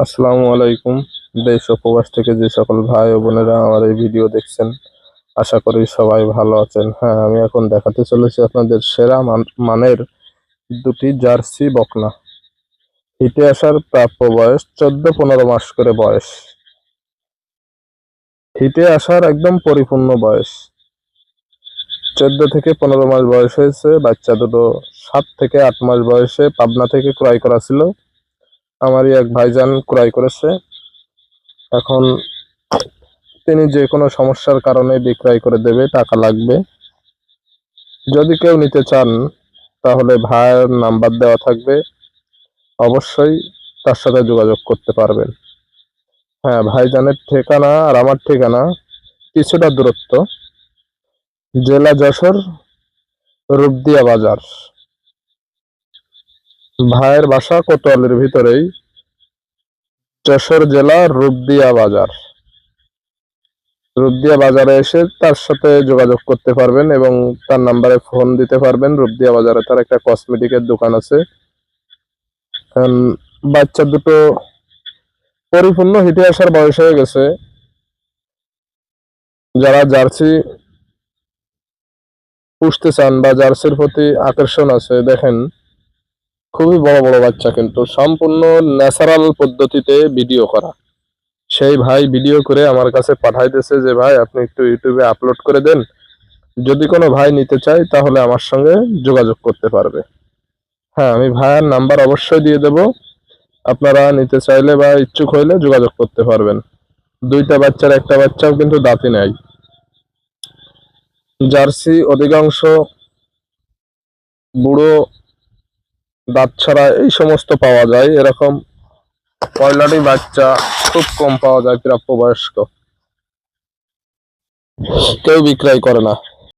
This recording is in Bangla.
আসসালামু আলাইকুম। দেশ ও প্রবাস থেকে যে সকল ভাই ও বোনেরা আমার এই ভিডিও দেখছেন, আশা করি সবাই ভালো আছেন। হ্যাঁ, আমি এখন দেখাতে চলেছি আপনাদের সেরা মানের দুটি জার্সি বকনা। হিটে আসার প্রাপ্য বয়স 14-15 মাস করে বয়স। হিটে আসার একদম পরিপূর্ণ বয়স 14 থেকে 15 মাস বয়স হয়েছে। বাচ্চা দুটো 7 থেকে 8 মাস বয়সে পাবনা থেকে ক্রয় করা ছিল। আমারই এক ভাইজান ক্রয় করেছে। এখন তিনি যে কোনো সমস্যার কারণে বিক্রয় করে দেবে, টাকা লাগবে। যদি কেউ নিতে চান তাহলে ভাইয়ের নাম্বার দেওয়া থাকবে, অবশ্যই তার সাথে যোগাযোগ করতে পারবেন। হ্যাঁ, ভাইজানের ঠিকানা আর আমার ঠিকানা কিছুটা দূরত্ব, জেলা যশোর, রূপদিয়া বাজার। ভাইয়ের বাসা কোতোয়ালির ভিতরেই, যশোর জেলা রূপদিয়া বাজার। রূপদিয়া বাজারে এসে তার সাথে যোগাযোগ করতে পারবেন এবং তার নাম্বারে ফোন দিতে পারবেন। রূপদিয়া বাজারে তার একটা কসমেটিকের দোকান আছে। বাচ্চা দুটো পরিপূর্ণ হিটে আসার বয়স হয়ে গেছে। যারা জার্সি পুষতে চান বা জার্সির প্রতি আকর্ষণ আছে, দেখেন খুবই বড় বড় বাচ্চা, কিন্তু সম্পূর্ণ ন্যাচারাল পদ্ধতিতে ভিডিও করা। সেই ভাই ভিডিও করে আমার কাছে পাঠাইতেছে যে ভাই আপনি একটু ইউটিউবে আপলোড করে দেন, যদি কোনো ভাই নিতে চায় তাহলে আমার সঙ্গে যোগাযোগ করতে পারবে। হ্যাঁ, আমি ভাইয়ের নাম্বার অবশ্যই দিয়ে দেব, আপনারা নিতে চাইলে বা ইচ্ছুক হইলে যোগাযোগ করতে পারবেন। দুইটা বাচ্চার একটা বাচ্চাও কিন্তু দাঁতি নাই। জার্সি অধিকাংশ বুড়ো, দাঁত ছাড়া এই সমস্ত পাওয়া যায়। এরকম পয়লাটি বাচ্চা খুব কম পাওয়া যায়, প্রাপ্তবয়স্ক কেউ বিক্রয় করে না।